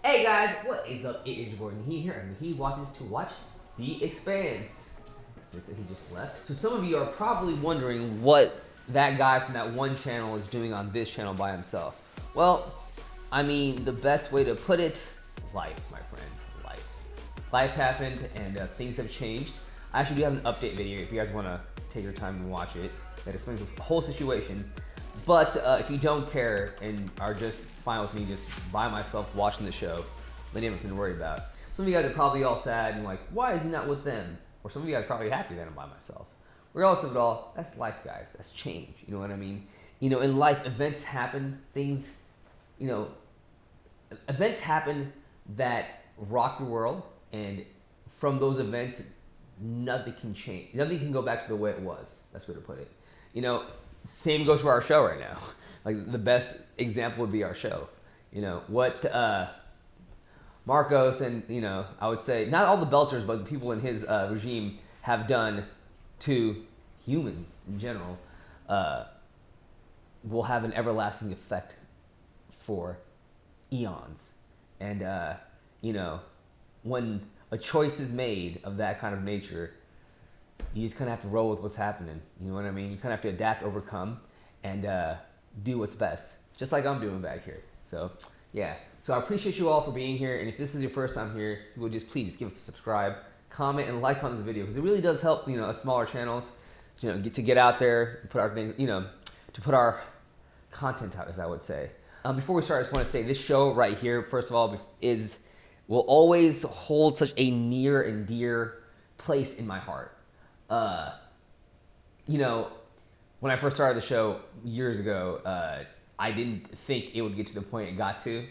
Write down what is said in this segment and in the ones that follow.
Hey guys, what is up? It is Gordon here, and he watches to watch The Expanse. He just left. So some of you are probably wondering what that guy from that one channel is doing on this channel by himself. Well, I mean, the best way to put it, life, my friends, life. Life happened, and things have changed. I actually do have an update video if you guys want to take your time and watch it. That explains the whole situation. But if you don't care and are just fine with me just by myself watching the show, then you have nothing to worry about. Some of you guys are probably all sad and like, why is he not with them? Or some of you guys are probably happy that I'm by myself. Regardless of it all, that's life, guys. That's change. You know what I mean? You know, in life, events happen, things, you know, events happen that rock your world, and from those events, nothing can change. Nothing can go back to the way it was. That's the way to put it. You know, same goes for our show right now. Like the best example would be our show. You know what Marcos and I would say not all the Belters, but the people in his regime have done to humans in general will have an everlasting effect for eons. And when a choice is made of that kind of nature, you just kind of have to roll with what's happening. You know what I mean? You kind of have to adapt, overcome, and do what's best, just like I'm doing back here. So yeah. So I appreciate you all for being here, and if this is your first time here, you would just please just give us a subscribe, comment, and like on this video, because it really does help us smaller channels, get out there, put our things, to put our content out, as I would say. Before we start, I just want to say this show right here, first of all, will always hold such a near and dear place in my heart. When I first started the show years ago, I didn't think it would get to the point it got to.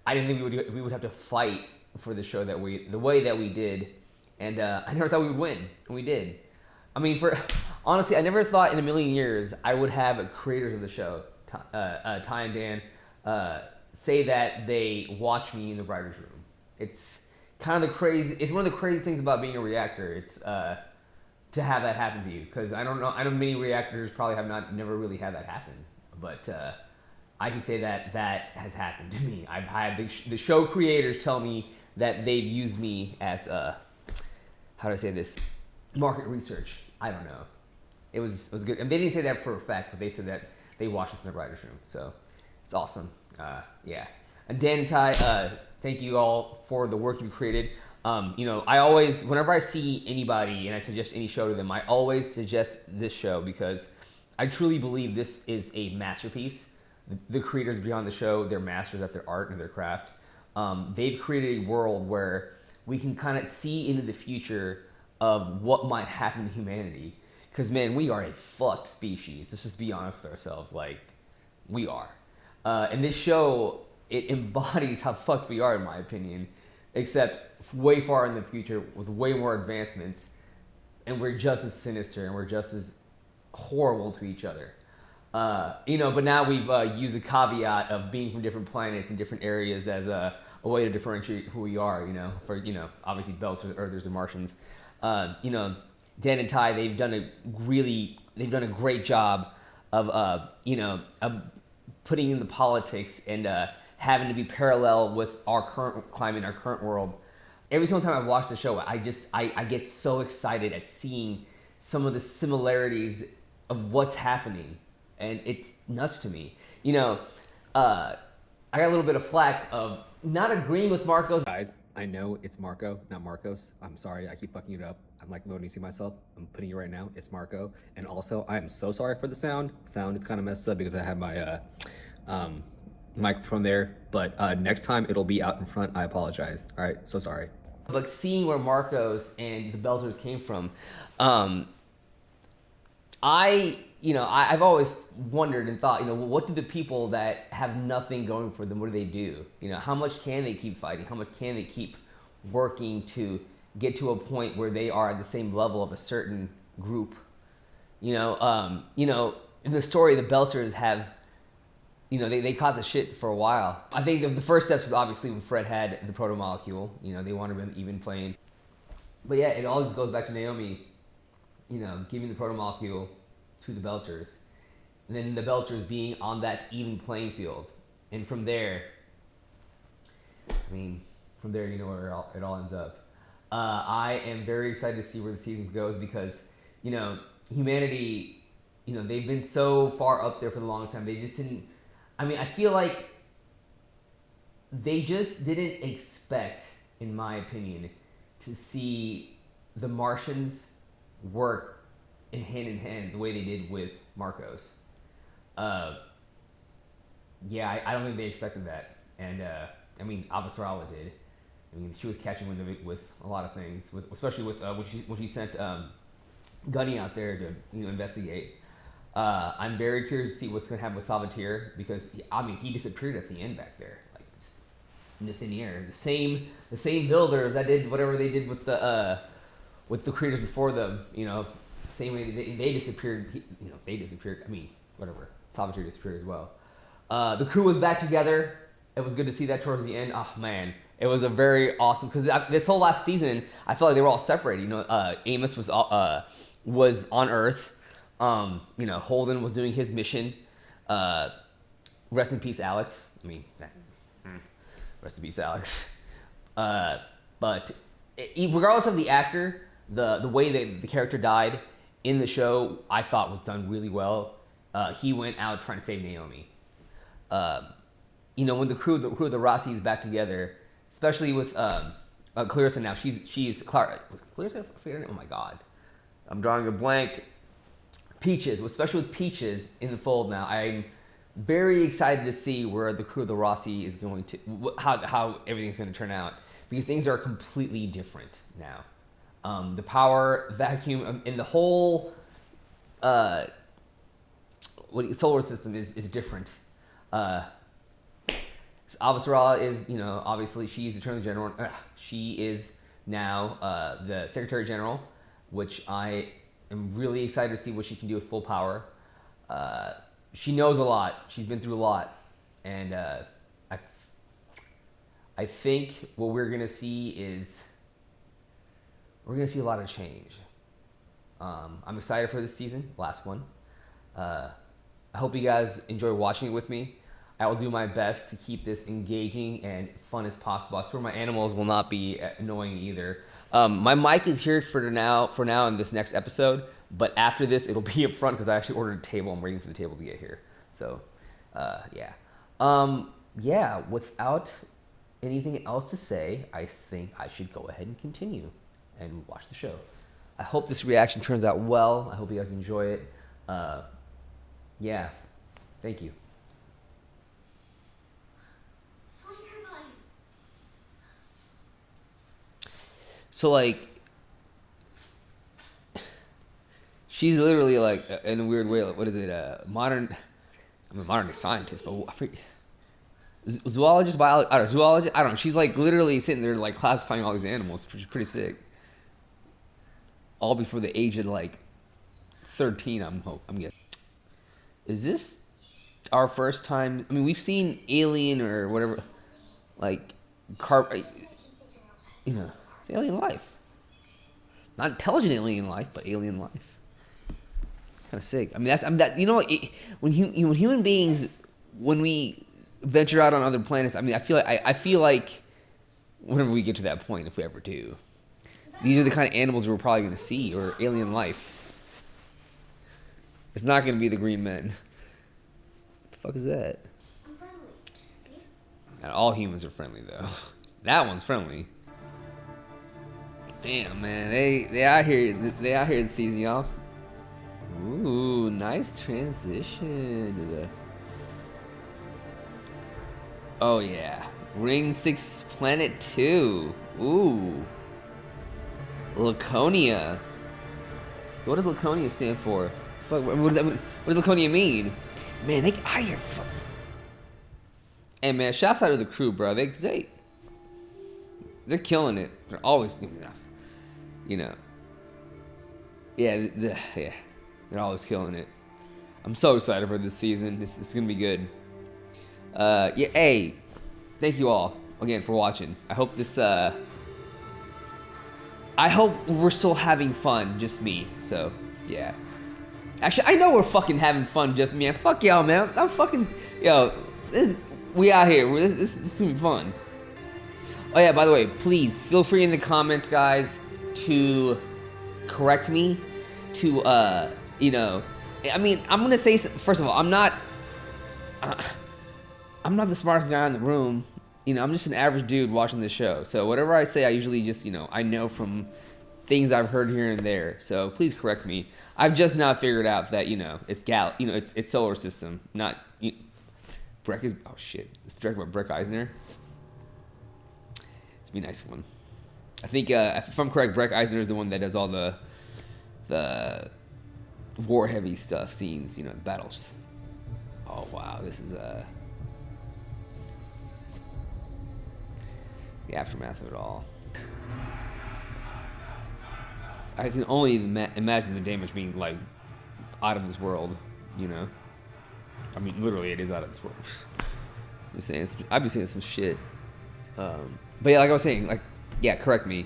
I didn't think we would have to fight for the show the way that we did, and I never thought we would win, and we did. I mean, honestly, I never thought in a million years I would have creators of the show, Ty and Dan, say that they watch me in the writers' room. It's kind of It's one of the crazy things about being a reactor. It's to have that happen to you, because I know many reactors probably never really had that happen, but I can say that has happened to me. I've had the show creators tell me that they've used me as how do I say this, market research. I don't know. It was good, and they didn't say that for a fact, but they said that they watched us in the writers' room, so it's awesome. Yeah, and Dan and Ty, thank you all for the work you've created. I always, whenever I see anybody and I suggest any show to them, I always suggest this show, because I truly believe this is a masterpiece. The creators behind the show, they're masters at their art and their craft. They've created a world where we can kind of see into the future of what might happen to humanity. Because, man, we are a fucked species. Let's just be honest with ourselves. Like, we are. And this show, it embodies how fucked we are, in my opinion, except way far in the future with way more advancements, and we're just as sinister and we're just as horrible to each other. But now we've used a caveat of being from different planets and different areas as a way to differentiate who we are, for, obviously Belters, Earthers, and Martians. Dan and Ty, they've done a great job of putting in the politics and having to be parallel with our current climate, our current world. Every single time I watch the show, I get so excited at seeing some of the similarities of what's happening, and it's nuts to me. I got a little bit of flack of not agreeing with Marcos. Guys, I know it's Marco, not Marcos. I'm sorry, I keep fucking it up. I'm like loading to see myself. I'm putting it right now. It's Marco. And also, I am so sorry for the sound. Sound is kind of messed up because I have my microphone there. But next time it'll be out in front. I apologize. All right, so sorry. Like seeing where Marcos and the Belters came from, I've always wondered and thought, what do the people that have nothing going for them, what do they do? How much can they keep fighting? How much can they keep working to get to a point where they are at the same level of a certain group? In the story, the Belters have, they caught the shit for a while. I think the first steps was obviously when Fred had the proto-molecule. They wanted an even playing. But yeah, it all just goes back to Naomi, giving the proto-molecule to the Belters, and then the Belters being on that even playing field. And from there, I mean, from there you know where it all ends up. I am very excited to see where the season goes because, you know, humanity, you know, they've been so far up there for the longest time. They just didn't. I mean, I feel like they just didn't expect, in my opinion, to see the Martians work in hand the way they did with Marcos. Yeah, I don't think they expected that. And, I mean, Avasarala did. I mean, she was catching wind of it with a lot of things, especially with when she sent Gunny out there to investigate. I'm very curious to see what's going to happen with Salvatierre because he disappeared at the end back there, like just in the thin air. The same builders that did whatever they did with the creators before them. You know, same way they disappeared. They disappeared. I mean, whatever. Salvatierre disappeared as well. The crew was back together. It was good to see that towards the end. Oh man, it was a very awesome because this whole last season I felt like they were all separated. Amos was on Earth. Holden was doing his mission. Rest in peace, Alex. I mean, rest in peace, Alex. But regardless of the actor, the way that the character died in the show, I thought was done really well. He went out trying to save Naomi. When the crew of the Rossi is back together, especially with Clarissa now, she's Clarissa. Oh my God, I'm drawing a blank. Peaches, especially with Peaches in the fold now, I'm very excited to see where the crew of the Rossi is going to, how everything's going to turn out, because things are completely different now. The power vacuum in the whole solar system is different. Avasarala is, obviously she's Attorney General. She is now the Secretary General, which I am really excited to see what she can do with full power. She knows a lot. She's been through a lot. And I think what we're going to see is we're going to see a lot of change. I'm excited for this season, last one. I hope you guys enjoy watching it with me. I will do my best to keep this engaging and fun as possible. I swear my animals will not be annoying either. My mic is here for now in this next episode, but after this it'll be up front because I actually ordered a table. I'm waiting for the table to get here. So, yeah. Without anything else to say, I think I should go ahead and continue and watch the show. I hope this reaction turns out well. I hope you guys enjoy it. Thank you. So, like, she's literally, like, in a weird way, like, what is it, I'm a modern scientist, but I forget, zoologist, zoologist, I don't know, she's, like, literally sitting there, like, classifying all these animals, which is pretty sick. All before the age of, like, 13, I'm guessing. Is this our first time, I mean, we've seen Alien or whatever, like, it's alien life. Not intelligent alien life, but alien life. It's kind of sick. I mean, when human beings, when we venture out on other planets, I mean, I feel like whenever we get to that point, if we ever do, these are the kind of animals we're probably going to see, or alien life. It's not going to be the green men. What the fuck is that? I'm friendly. See? Not all humans are friendly, though. That one's friendly. Damn, man, they out here this season, y'all. Ooh, nice transition to the. Oh yeah, Ring 6 Planet 2. Ooh, Laconia. What does Laconia stand for? Fuck, what does Laconia mean? Man, they out here. Hey man, shouts out to the crew, bro. They're killing it. They're always. They're always killing it. I'm so excited for this season. It's gonna be good. Hey, thank you all again for watching. I hope this. I hope we're still having fun, just me. So yeah. Actually, I know we're fucking having fun, just me. Fuck y'all, man. I'm fucking we out here. This is gonna be fun. Oh yeah, by the way, please feel free in the comments, guys, to correct me. To I mean, I'm gonna say first of all, I'm not the smartest guy in the room. I'm just an average dude watching this show. So whatever I say, I usually just I know from things I've heard here and there. So please correct me. I've just now figured out that it's solar system, not Breck is oh shit. It's directed by Breck Eisner. It's be a nice one. I think if I'm correct, Breck Eisner is the one that does all the war heavy stuff scenes, battles. Oh wow, this is the aftermath of it all. I can only imagine the damage being like out of this world, I mean, literally, it is out of this world. I've been saying some shit. But yeah, like I was saying, correct me.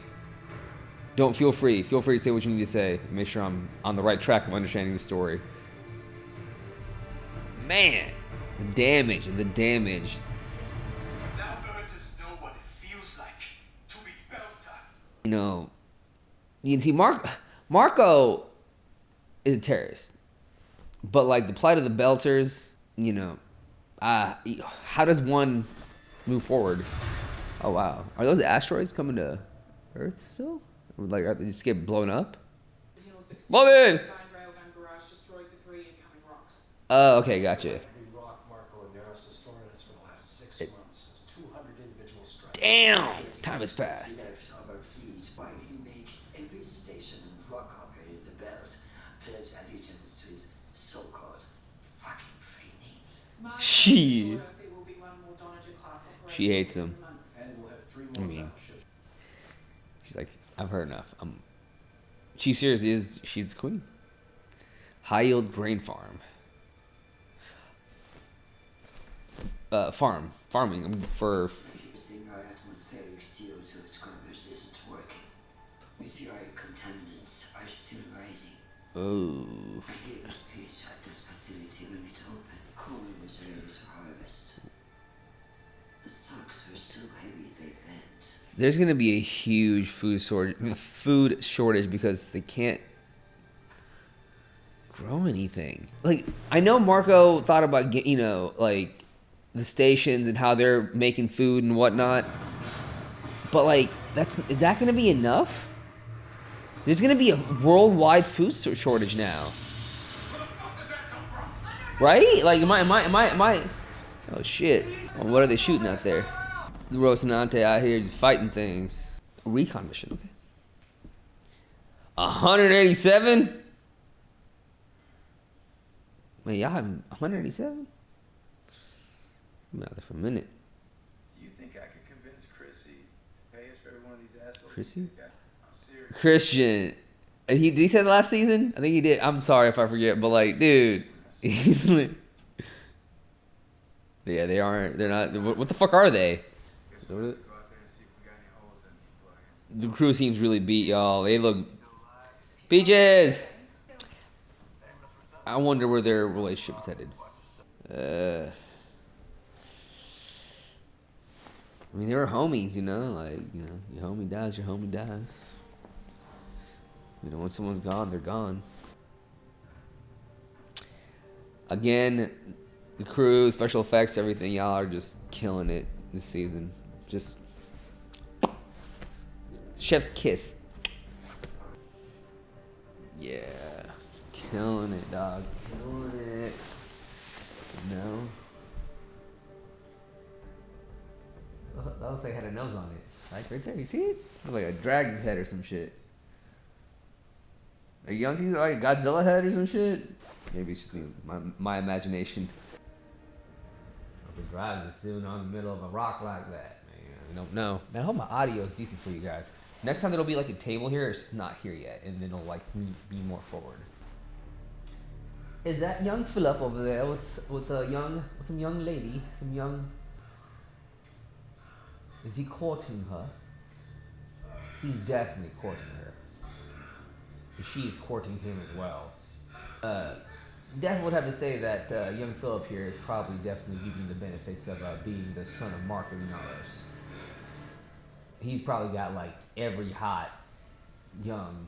Feel free to say what you need to say. Make sure I'm on the right track of understanding the story. Man, the damage. Now Burgess know what it feels like to be Belter. You can see Marco is a terrorist. But like the plight of the Belters, how does one move forward? Oh wow, are those asteroids coming to Earth still? Or like, are they just get blown up? Love it. Oh, okay, gotcha. Damn, time has passed. She hates him. I mean, she's like, I've heard enough. She seriously is. She's the queen. High yield grain farm. Farming for. Using our atmospheric CO2 scrubbers isn't working. Meteoric contaminants are still rising. Oh. I gave a speech at that facility when it opened. Corn was ready to harvest. The stocks were so heavy they bent. There's gonna be a huge food shortage because they can't grow anything. Like, I know Marco thought about like the stations and how they're making food and whatnot, but like, is that gonna be enough? There's gonna be a worldwide food shortage now, right? Like, am I? Oh shit! Oh, what are they shooting out there? The Rocinante out here just fighting things. A recon mission. Okay. 187. Man, y'all have 187? I've been out there for a minute. Do you think I could convince Chrissy to pay us for every one of these assholes? Chrissy? I'm serious. Christian. Did he say the last season? I think he did. I'm sorry if I forget, but like, dude, he's like, yeah, they aren't. They're not. What the fuck are they? Guess we'll have to go out there and see if we got any holes in the plug. The crew seems really beat, y'all. They look peaches. I wonder where their relationship is headed. I mean, they were homies, like, your homie dies, your homie dies. When someone's gone, they're gone. Again, the crew, special effects, everything, y'all are just killing it this season. Just chef's kiss. Yeah, just killing it, dog. Killing it. That looks like it had a nose on it. Like right there, you see it? Looks like a dragon's head or some shit. Like, you don't see like a Godzilla head or some shit? Maybe it's just me, my imagination. The drive is still on the middle of a rock like that, man. I don't know. Man, I hope my audio is decent for you guys. Next time there'll be like a table here, it's just not here yet, and it'll like be more forward. Is that young Philip over there with some young lady, Is he courting her? He's definitely courting her. She's courting him as well. Definitely would have to say that young Philip here is probably definitely giving the benefits of being the son of Mark Linares. he's probably got like every hot, young,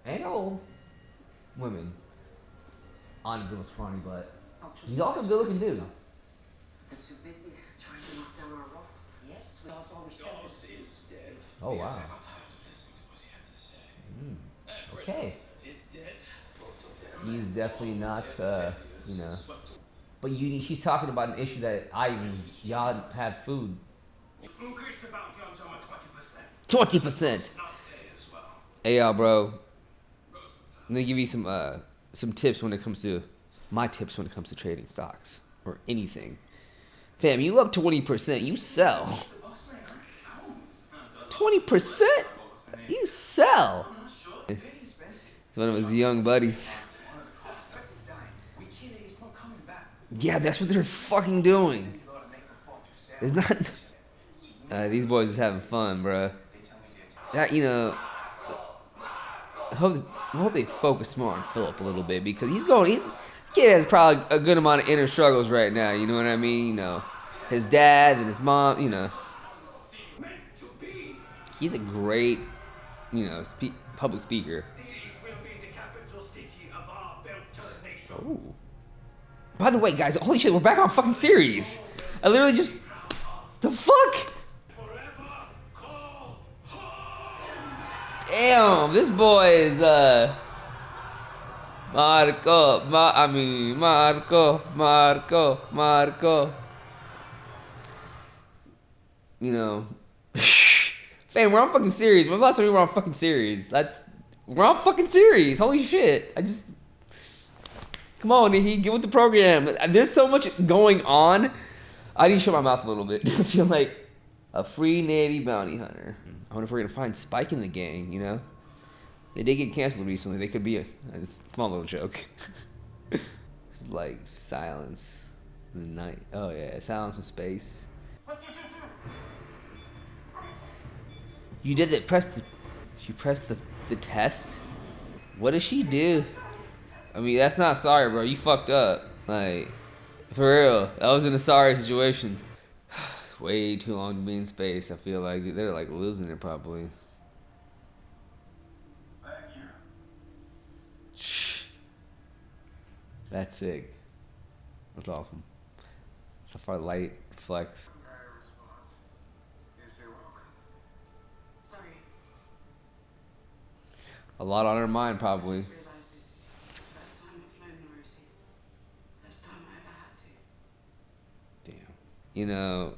and old women on his little scrawny butt. He's also a good looking dude. They're too busy trying to knock down our rocks. Yes, we also always said Dawes is dead. Oh wow. I'm tired of listening to what he had to say. Okay. It's dead. Both of them. He's definitely not, you know. But she's talking about an issue that y'all have food. Increase the bounty on John 20%. 20%. Not pay as well. Hey y'all, bro. I'm gonna give you some tips when it comes to my tips when it comes to trading stocks or anything. Fam, you up 20%, you sell. 20%? You sell. It's one of his young buddies. Yeah, that's what they're fucking doing. It's not. These boys is having fun, bruh. That, you know. I hope they focus more on Philip a little bit because kid has probably a good amount of inner struggles right now. You know what I mean? You know, his dad and his mom. You know, he's a great, you know, public speaker. Oh. By the way, guys, holy shit, we're back on fucking series. I literally just the fuck. Damn, this boy is Marco. You know, fam, we're on fucking series. When the last time we were on fucking series? We're on fucking series. Holy shit! Come on, he get with the program. There's so much going on. I need to shut my mouth a little bit. I feel like a free Navy bounty hunter. I wonder if we're gonna find Spike in the gang. You know, they did get canceled recently. They could be a small little joke. It's like silence in the night. Oh yeah, silence in space. What did you do? You did that. She pressed the test. What did she do? I mean, that's not sorry, bro. You fucked up. Like, for real. That wasn't a sorry situation. It's way too long to be in space. I feel like they're like losing it probably. Thank you. Shh. That's sick. That's awesome. So far, light flex. sorry. A lot on her mind, probably. I just realised this is the first time I've flown the Rosie. First time I ever had to. Damn. You know,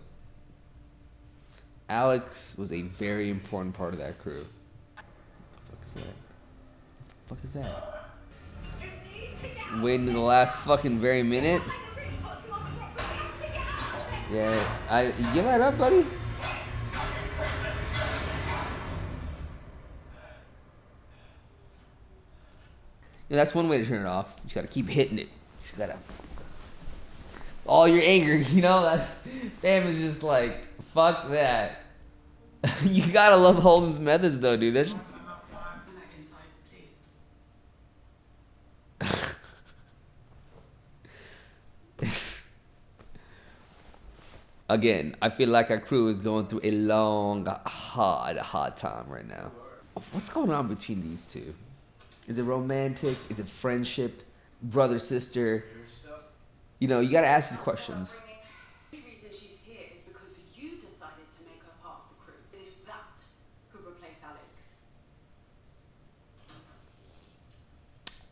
Alex was a very important part of that crew. What the fuck is that? Waiting to the last fucking very minute. Yeah, you give that up, buddy? Yeah, that's one way to turn it off. You just gotta keep hitting it. You just gotta. All your anger, you know, fam is just like, fuck that. You gotta love Holden's methods though, dude. That's just. Come back inside, please. Again, I feel like our crew is going through a long, hard time right now. What's going on between these two? Is it romantic? Is it friendship? Brother, sister? You know, you gotta ask these questions. The only reason she's here is because you decided to make her part of the crew. As if that could replace Alex.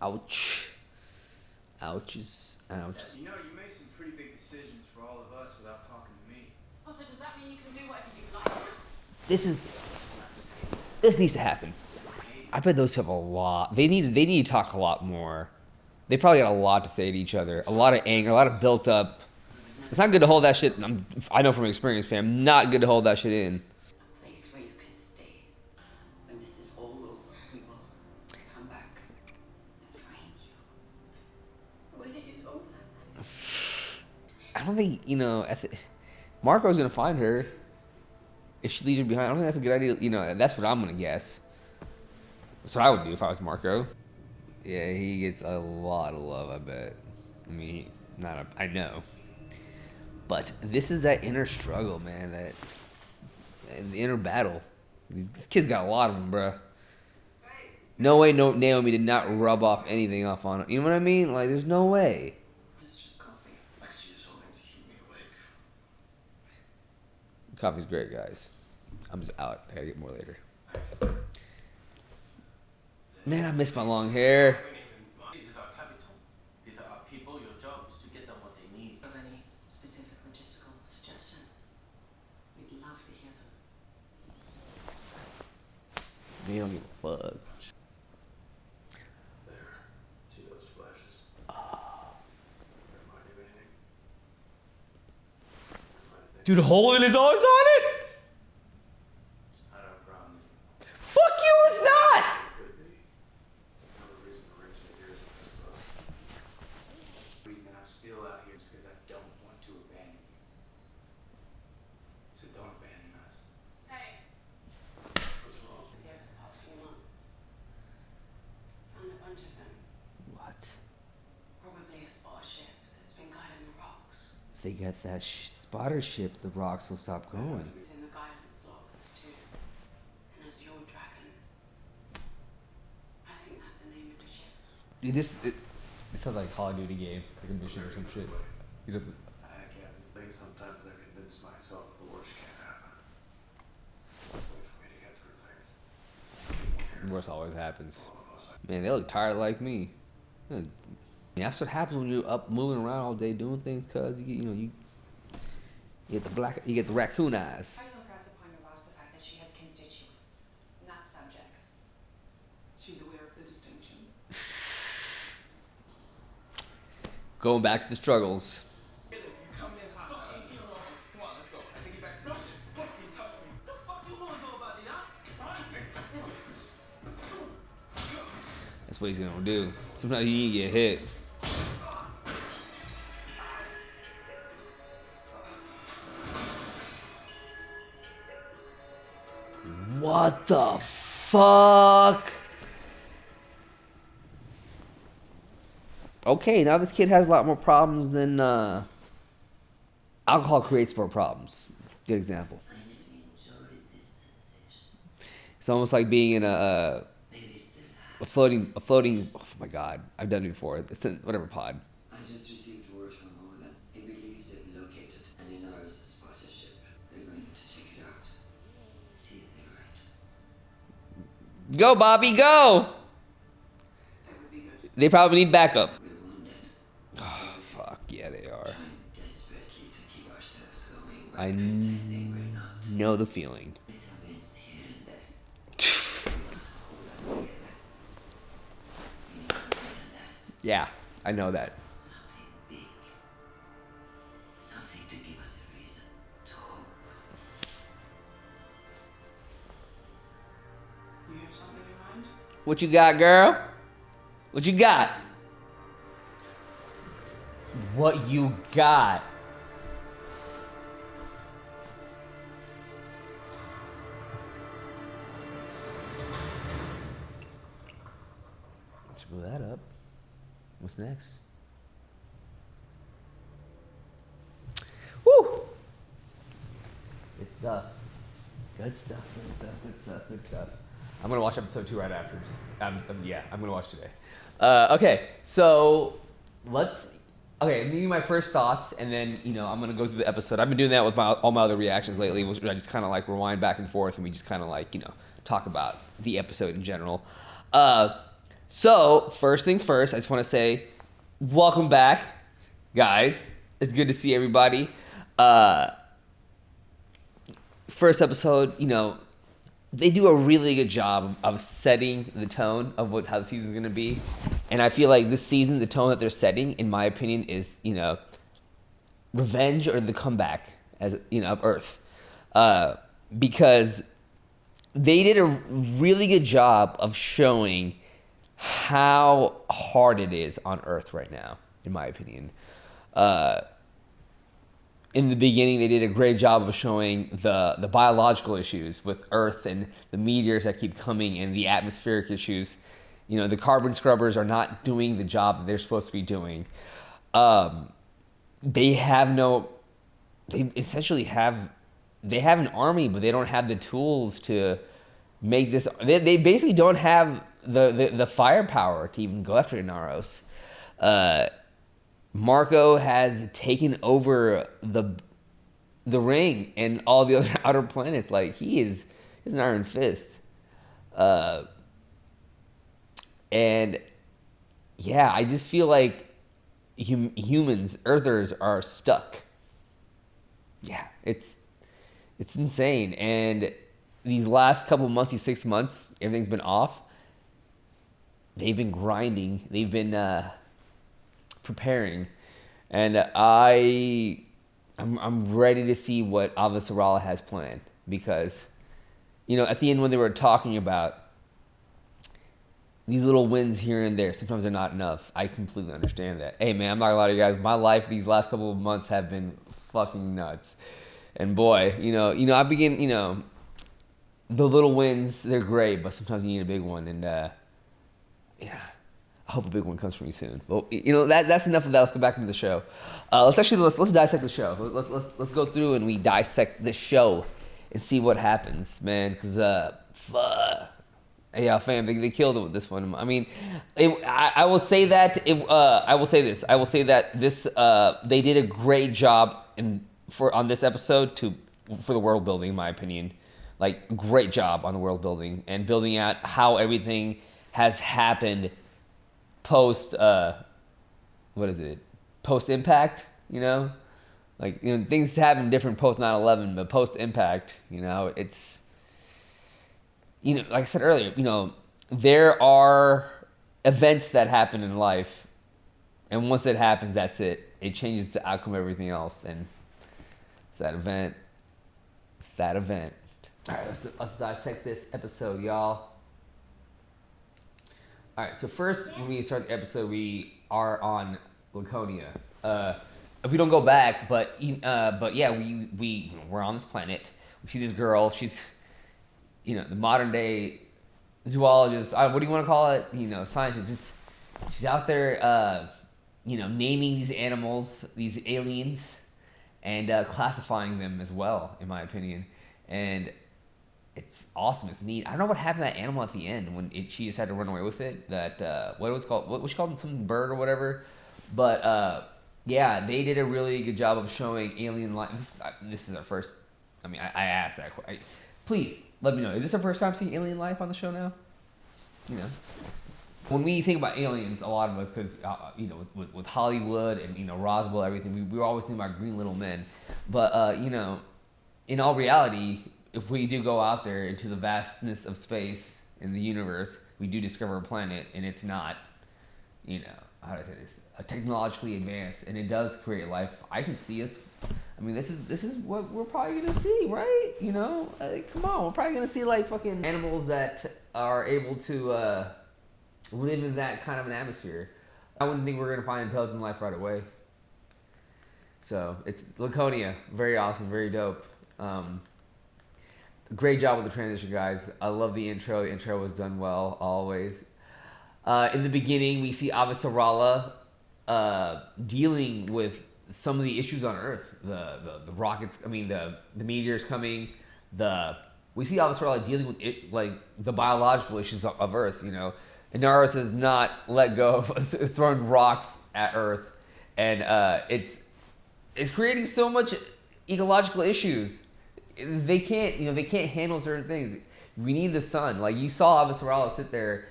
Ouch. Ouches. Ouches. You know, you made some pretty big decisions for all of us without talking to me. Also, does that mean you can do whatever you like? This needs to happen. I bet those two have a lot. They need to talk a lot more. They probably got a lot to say to each other. A lot of anger, a lot of built up. It's not good to hold that shit. I know from experience, fam. Not good to hold that shit in. A place where you can stay. When this is all over, we will come back and find you. When it is over. I don't think, you know, Marco's gonna find her if she leaves her behind. I don't think that's a good idea. You know, that's what I'm gonna guess. That's what I would do if I was Marco. Yeah, he gets a lot of love, I bet. I mean, I know. But this is that inner struggle, man, that And the inner battle. This kid's got a lot of them, bro. No way, no Naomi did not rub off anything off on him. You know what I mean? Like, there's no way. It's just coffee. I could use something to keep me awake. Coffee's great, guys. I'm just out. I gotta get more later. Thanks. Man, I miss my long hair. These are capital. These are our people. Your job is to get them what they need. Of any specific logistical suggestions? We'd love to hear them. They don't give a fuck. There. See those flashes? Remind you of anything? Dude, a hole in his arms on it? It's not our problem. Fuck you, it's not! Could be. No reason to rinse your ears with this book. The reason I'm still out here is because I don't want to abandon you. So don't abandon us. Hey. What's wrong? Was here for the past few months. Found a bunch of them. What? Probably a spar ship that's been guiding the rocks. If they get that spotter ship, the rocks will stop going. It's in the guidance logs too. And as your dragon. I think that's the name of the ship. Dude, it sounds like a Call of Duty game, like a mission or some shit. He's a, Captain. I think sometimes I convince myself the worst can't happen. Just wait for me to get through things. the worst always happens. All of us. Man, they look tired like me. Yeah, that's what happens when you're up moving around all day doing things, cuz you get, you get the raccoon eyes. How do you impress upon your boss the fact that she has constituents, not subjects? She's aware of the distinction. Going back to the struggles. Come in hot. Come on, let's go. I take you back to the ship. You touch me. What the fuck you gonna do about it, huh? That's what he's gonna do. Sometimes you get hit. What the fuck? Okay, now this kid has a lot more problems than alcohol creates more problems. Good example. I really enjoy this sensation. It's almost like being in Maybe still a floating. Oh my god, I've done it before. It's in whatever pod. I just received word from Holland. He believes they've located and in ours the spotter ship. They're going to check it out. See if they're right. Go, Bobby, go! That would be good. They probably need backup. We're wounded. Oh, fuck, yeah, they are. Trying desperately to keep ourselves going I while pretending we're not. know the feeling. Vitamins here and there. Hold us together. We need more than that. Yeah, I know that. Something big. Something to give us a reason to hope. You have something in mind? What you got, girl? What you got? What you got? Let's blow that up. What's next? Woo! Good stuff. Good stuff. Good stuff. Good stuff. Good stuff. I'm gonna watch episode 2 right after. Yeah, I'm gonna watch today. Okay, so Okay, I'm giving you my first thoughts, and then I'm gonna go through the episode. I've been doing that with all my other reactions lately. Which I just kind of like rewind back and forth, and we just kind of like talk about the episode in general. So first things first, I just want to say, welcome back, guys. It's good to see everybody. First episode, they do a really good job of setting the tone of how the season's gonna be, and I feel like this season, the tone that they're setting, in my opinion, is revenge or the comeback of Earth, because they did a really good job of showing how hard it is on Earth right now, in my opinion. In the beginning, they did a great job of showing the biological issues with Earth and the meteors that keep coming and the atmospheric issues. The carbon scrubbers are not doing the job that they're supposed to be doing. They essentially have they have an army, but they don't have the tools to make this. They basically don't have the firepower to even go after Inaros. Marco has taken over the ring and all the other outer planets. Like, he's an iron fist. And yeah, I just feel like humans, Earthers, are stuck. Yeah, it's insane. And these last couple of months, these 6 months, everything's been off. They've been grinding. They've been preparing, and I'm ready to see what Avasarala has planned, because, you know, at the end when they were talking about these little wins here and there, sometimes they're not enough. I completely understand that. Hey man, I'm not gonna lie to you guys. My life these last couple of months have been fucking nuts, and boy, I begin, the little wins, they're great, but sometimes you need a big one, and yeah. I hope a big one comes from you soon. Well, that's enough of that. Let's go back into the show. Let's dissect the show. Let's go through and we dissect the show and see what happens, man. Because yeah, fam, they killed it with this one. I mean, I will say that. I will say this. I will say that this they did a great job on this episode for the world building, in my opinion. Like, great job on the world building and building out how everything has happened post impact, like, things happen different post 9/11, but post impact, it's, like I said earlier, there are events that happen in life, and once it happens, that's it. It changes the outcome of everything else, and it's that event. All right, let's dissect this episode, y'all. All right, so first, when we start the episode, we are on Laconia. If we don't go back, but yeah, we're on this planet. We see this girl. She's, the modern day zoologist. What do you want to call it? Scientist. She's out there, naming these animals, these aliens, and classifying them as well, in my opinion. And it's awesome. It's neat. I don't know what happened to that animal at the end when she just had to run away with it. That what it was called? What she called it? Some bird or whatever. But yeah, they did a really good job of showing alien life. This is our first. I mean, I asked that. Please let me know. Is this our first time seeing alien life on the show now? When we think about aliens, a lot of us, because with Hollywood and Roswell, everything, we were always thinking about green little men. But in all reality, if we do go out there into the vastness of space in the universe, we do discover a planet, and it's not, how do I say this, technologically advanced, and it does create life. I can see us. I mean, this is what we're probably gonna see, right? Come on, we're probably gonna see like fucking animals that are able to live in that kind of an atmosphere. I wouldn't think we're gonna find intelligent life right away. So it's Laconia, very awesome, very dope. Great job with the transition, guys. I love the intro. The intro was done well, always. In the beginning, we see Avasarala dealing with some of the issues on Earth. The rockets, the meteors coming. We see Avasarala dealing with it, like the biological issues of Earth. Inaros has not let go of throwing rocks at Earth, and it's creating so much ecological issues. They can't handle certain things. We need the sun. Like, you saw Avasarala sit there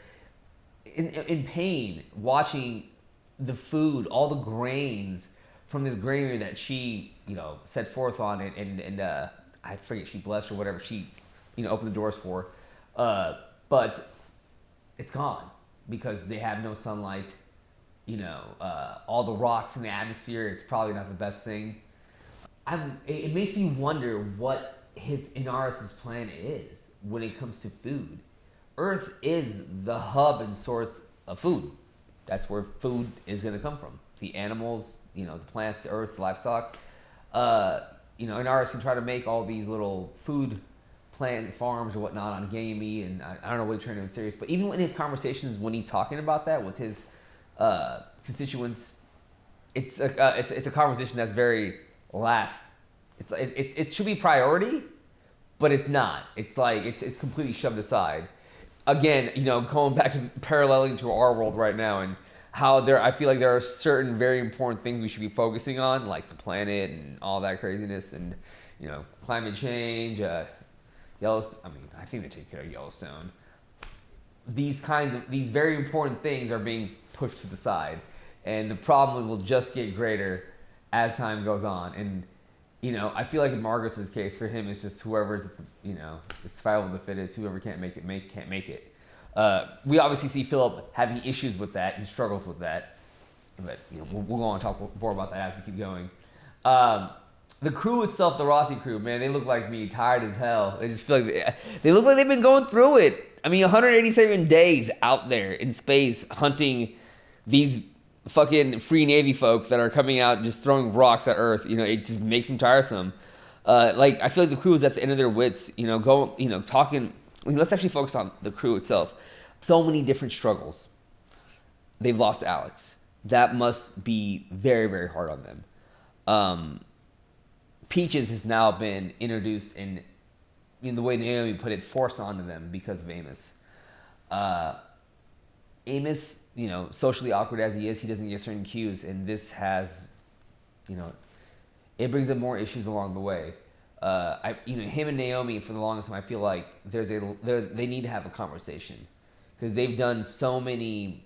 in pain, watching the food, all the grains from this granary that she, set forth on, and I forget, she blessed or whatever she, opened the doors for, but it's gone because they have no sunlight. All the rocks in the atmosphere. It's probably not the best thing. It makes me wonder what Inaros' plan is when it comes to food. Earth is the hub and source of food. That's where food is going to come from. The animals, the plants, the earth, the livestock. Inaros can try to make all these little food plant farms or whatnot on Ganymede, and I don't know what he's trying to do serious. But even in his conversations, when he's talking about that with his constituents, it's a conversation that's very last it should be priority, but it's not. It's like it's completely shoved aside. Again, going back to paralleling to our world right now and how I feel like there are certain very important things we should be focusing on, like the planet and all that craziness, and climate change, Yellowstone. I mean, I think they take care of Yellowstone. These very important things are being pushed to the side, and the problem will just get greater as time goes on. And I feel like in Marcus's case, for him, it's just whoever's the survival of the fittest. Whoever can't make it can't make it. We obviously see Philip having issues with that and struggles with that, but we'll go on and talk more about that as we keep going. The crew itself, the Rossi crew, man, they look like me, tired as hell. They just feel like they look like they've been going through it. I mean, 187 days out there in space hunting these fucking free Navy folks that are coming out just throwing rocks at Earth. It just makes them tiresome. I feel like the crew is at the end of their wits. Talking. I mean, let's actually focus on the crew itself. So many different struggles. They've lost Alex. That must be very, very hard on them. Peaches has now been introduced in the way Naomi put it, forced onto them because of Amos. Amos, socially awkward as he is, he doesn't get certain cues, and this has, it brings up more issues along the way. Him and Naomi, for the longest time, I feel like they need to have a conversation because they've done so many.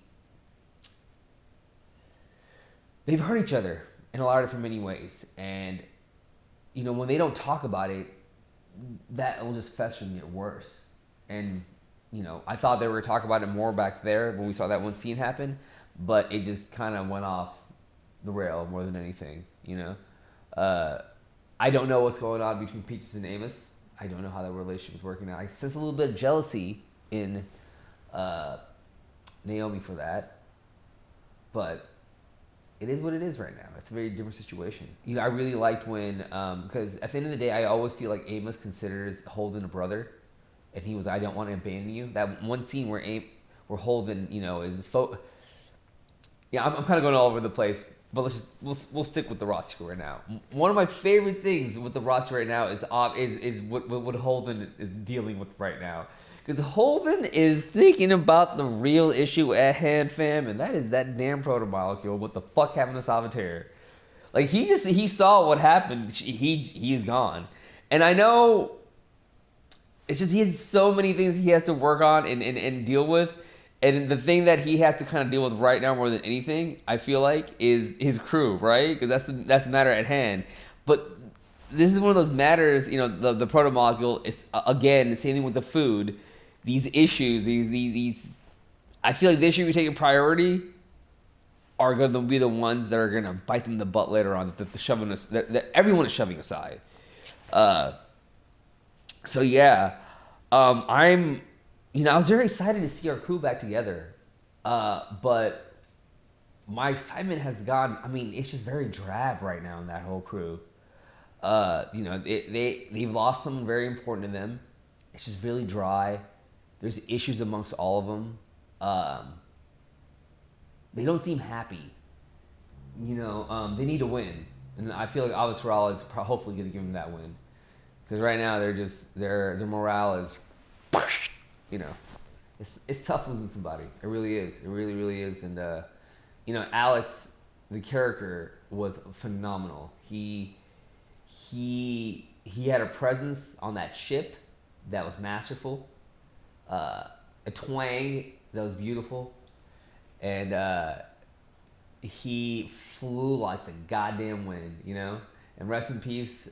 They've hurt each other in a lot of different many ways, and when they don't talk about it, that will just fester and get worse. And I thought they were going to talk about it more back there when we saw that one scene happen, but it just kind of went off the rail more than anything. I don't know what's going on between Peaches and Amos. I don't know how their relationship is working out. I sense a little bit of jealousy in Naomi for that, but it is what it is right now. It's a very different situation. I really liked when, because at the end of the day, I always feel like Amos considers Holden a brother, and he was, I don't want to abandon you. That one scene where Holden, is I'm kind of going all over the place, but we'll stick with the Rossi right now. One of my favorite things with the Rossi right now is what Holden is dealing with right now. Because Holden is thinking about the real issue at hand, fam, and that is that damn protomolecule. What the fuck happened to Salvatore? Like, he saw what happened. He's gone. And I know it's just he has so many things he has to work on and deal with. And the thing that he has to kind of deal with right now more than anything, I feel like, is his crew, right? Because that's the matter at hand. But this is one of those matters, the protomolecule is, again, the same thing with the food. These issues, these I feel like they should be taking priority are going to be the ones that are going to bite them in the butt later on, that everyone is shoving aside. So yeah, I was very excited to see our crew back together, but my excitement has gone. I mean, it's just very drab right now in that whole crew. They've lost someone very important to them. It's just really dry. There's issues amongst all of them. They don't seem happy. They need to win, and I feel like Abbas Sarala is hopefully going to give them that win, because right now their morale is, it's tough losing somebody. It really is. It really, really is. And Alex, the character, was phenomenal. He had a presence on that ship that was masterful. A twang that was beautiful, and he flew like the goddamn wind, And rest in peace.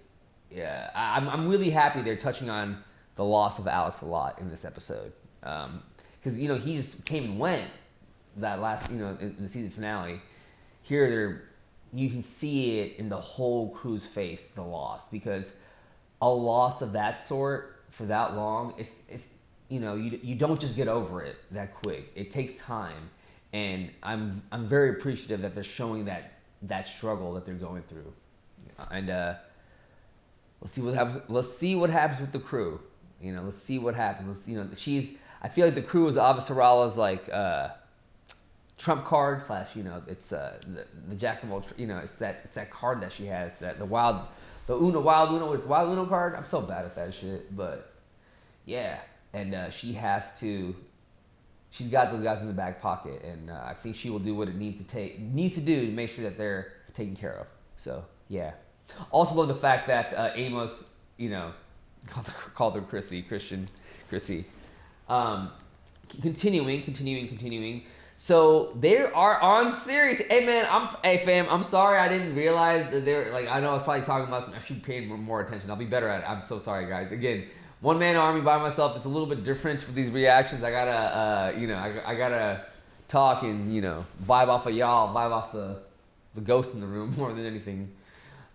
Yeah, I'm really happy they're touching on the loss of Alex a lot in this episode, because he just came and went that last in the season finale. Here you can see it in the whole crew's face, the loss, because a loss of that sort for that long, it's you don't just get over it that quick. It takes time, and I'm very appreciative that they're showing that struggle that they're going through, and let's see what happens with the crew. Let's see what happens. I feel like the crew is Abbas Sarala's like trump card / it's the jack of all. It's that card that she has, that the the Wild Uno with Wild Uno card. I'm so bad at that shit, but yeah. And she's got those guys in the back pocket, and I think she will do what it needs to do to make sure that they're taken care of. So yeah. Also love the fact that Amos, called her Chrissy. Continuing. So they are on series. Hey man, fam. I'm sorry I didn't realize that they're like. I know I was probably talking about. I should pay more attention. I'll be better at it. I'm so sorry, guys. Again, one man army by myself. It's a little bit different with these reactions. I gotta, I gotta talk and vibe off of y'all, vibe off the ghost in the room more than anything.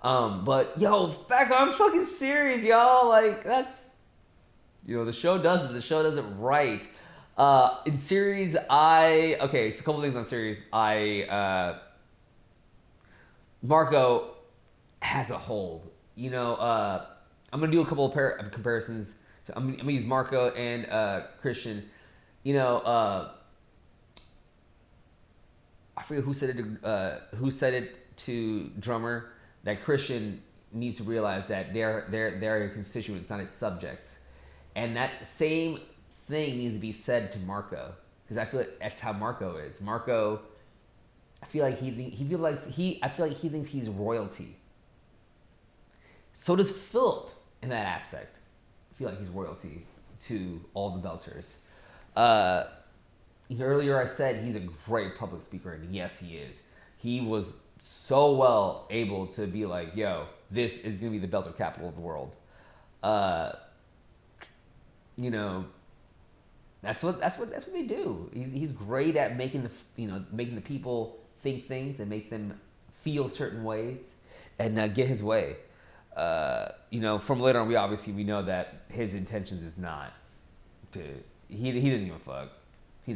But yo, back on fucking series, y'all. Like that's, the show does it. The show does it right. In series, so a couple things on series. Marco has a hold. I'm gonna do a couple of comparisons. So I'm gonna use Marco and Christian. I forget who said it to Drummer that Christian needs to realize that they're a constituent, not his subjects, and that same thing needs to be said to Marco, because I feel like that's how Marco is. Marco, I feel like he thinks he's royalty. So does Philip in that aspect. I feel like he's royalty to all the Belters. Earlier I said he's a great public speaker, and yes, he is. He was so well able to be like, yo, this is going to be the Belter capital of the world. That's what they do. He's great at making the people think things and make them feel certain ways and get his way. From later on, we know that his intentions is not to. He doesn't give a fuck. He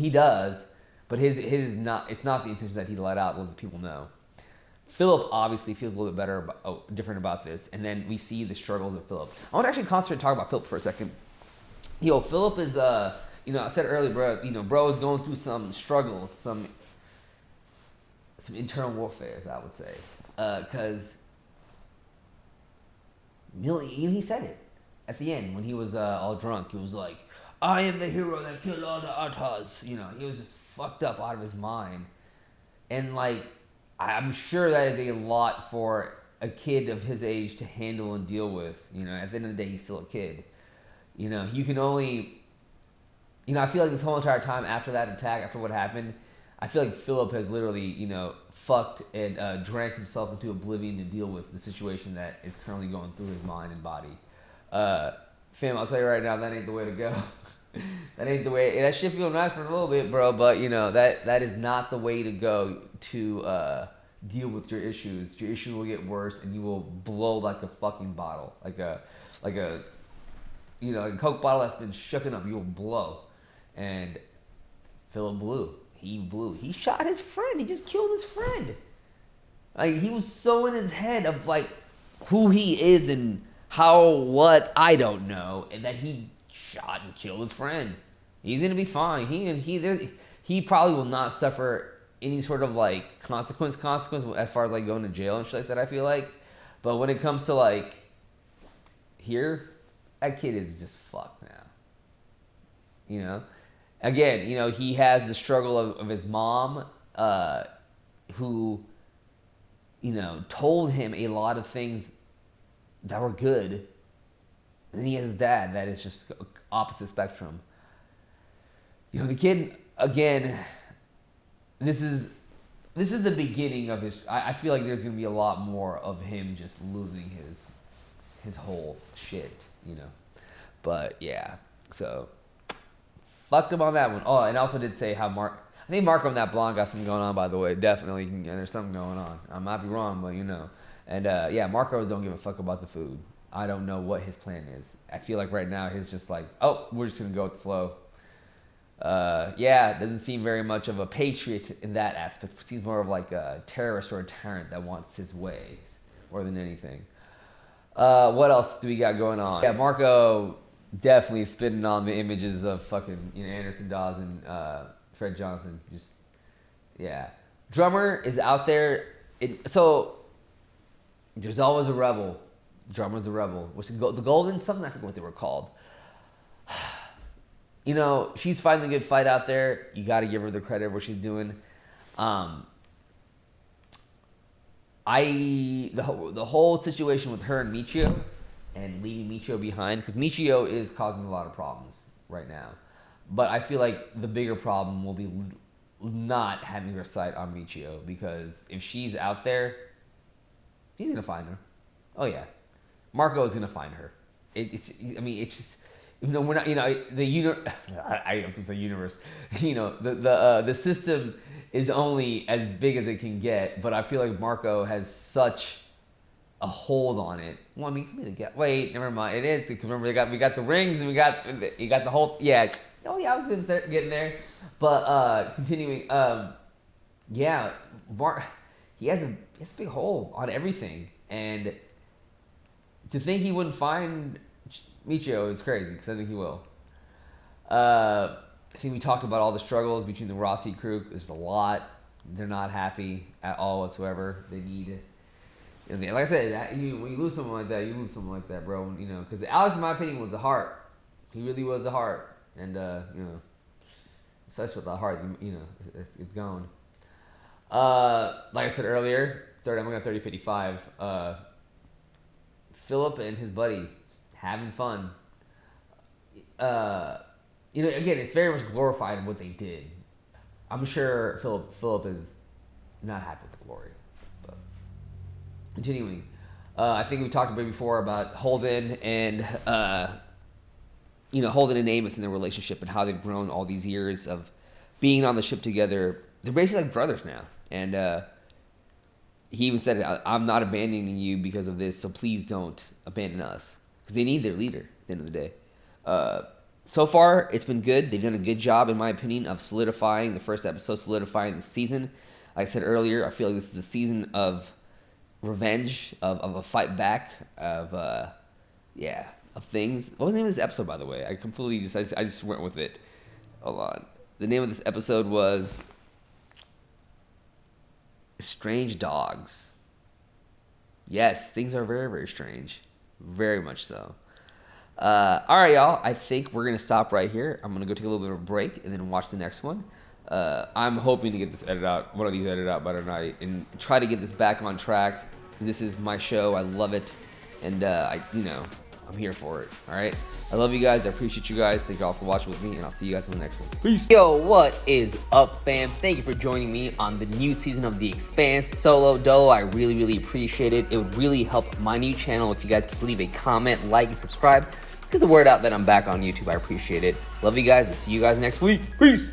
does, but his is not. It's not the intention that he let out. Let the people know. Philip obviously feels a little bit different about this, and then we see the struggles of Philip. I want to actually concentrate and talk about Philip for a second. Philip is I said earlier, bro is going through some struggles, some internal warfare, I would say, because he said it at the end when he was all drunk. He was like, "I am the hero that killed all the Arthas." He was just fucked up out of his mind, and like I'm sure that is a lot for a kid of his age to handle and deal with. At the end of the day, he's still a kid. You can only, I feel like this whole entire time after that attack, after what happened, I feel like Philip has literally, fucked and drank himself into oblivion to deal with the situation that is currently going through his mind and body. Fam, I'll tell you right now, that ain't the way to go. That ain't the way. That shit feel nice for a little bit, bro, but that is not the way to go to deal with your issues. Your issues will get worse, and you will blow like a fucking bottle, like a Coke bottle that's been shooken up. You'll blow, and Philip blew. He blew. He shot his friend. He just killed his friend. Like he was so in his head of like who he is and what I don't know, and that he shot and killed his friend. He's gonna be fine. He probably will not suffer any sort of like consequence as far as like going to jail and shit like that. I feel like, but when it comes to like here, that kid is just fucked now. Again, he has the struggle of his mom, who, told him a lot of things that were good. And then he has his dad that is just opposite spectrum. The kid, again, this is the beginning of his. I feel like there's gonna be a lot more of him just losing his whole shit, But yeah, so fucked him on that one. Oh, and I also did say how I think Marco and that blonde got something going on, by the way. Definitely, there's something going on. I might be wrong, but And yeah, Marco don't give a fuck about the food. I don't know what his plan is. I feel like right now he's just like, oh, we're just gonna go with the flow. Doesn't seem very much of a patriot in that aspect. Seems more of like a terrorist or a tyrant that wants his ways more than anything. What else do we got going on? Yeah, Marco definitely spitting on the images of fucking Anderson Dawes and Fred Johnson. Drummer is out there. So There's always a rebel. Drummer's a rebel. What's the Golden something? I forget what they were called. You know, she's fighting a good fight out there. You got to give her the credit of what she's doing. The whole situation with her and Michio and leaving Michio behind, because Michio is causing a lot of problems right now. But I feel like the bigger problem will be not having her sight on Michio, because if she's out there, he's gonna find her. Oh yeah, Marco is gonna find her. It's just, even though we're not, I have to say universe. The system is only as big as it can get, but I feel like Marco has such a hold on it. Well, I mean, wait, never mind. It is, because remember we got the rings and you got the whole, yeah. Oh yeah, I was getting there, but continuing. Yeah, he has a big hold on everything, and to think he wouldn't find Michio is crazy, because I think he will. I think we talked about all the struggles between the Rossi crew. There's a lot. They're not happy at all whatsoever. They need, like I said, when you lose someone like that, you lose someone like that, bro. Because Alex, in my opinion, was the heart. He really was the heart, and such with the heart, it's gone. Like I said earlier, I'm going to 30-55. Philip and his buddy having fun. Again, it's very much glorified what they did. I'm sure Philip is not happy with the glory. But continuing, I think we talked a bit before about Holden and Holden and Amos and their relationship and how they've grown all these years of being on the ship together. They're basically like brothers now, and he even said, "I'm not abandoning you because of this, so please don't abandon us," because they need their leader at the end of the day. So far, it's been good. They've done a good job, in my opinion, of solidifying the first episode, solidifying the season. Like I said earlier, I feel like this is the season of revenge, of a fight back, of things. What was the name of this episode, by the way? I just went with it. Hold on. The name of this episode was Strange Dogs. Yes, things are very, very strange. Very much so. All right, y'all. I think we're going to stop right here. I'm going to go take a little bit of a break and then watch the next one. I'm hoping to get this one of these edited out by tonight, and try to get this back on track. This is my show. I love it. And, I'm here for it. All right. I love you guys. I appreciate you guys. Thank you all for watching with me, and I'll see you guys in the next one. Peace. Yo, what is up, fam? Thank you for joining me on the new season of The Expanse Solo Dolo. I really, really appreciate it. It would really help my new channel if you guys could leave a comment, like, and subscribe. Get the word out that I'm back on YouTube. I appreciate it. Love you guys, and see you guys next week. Peace.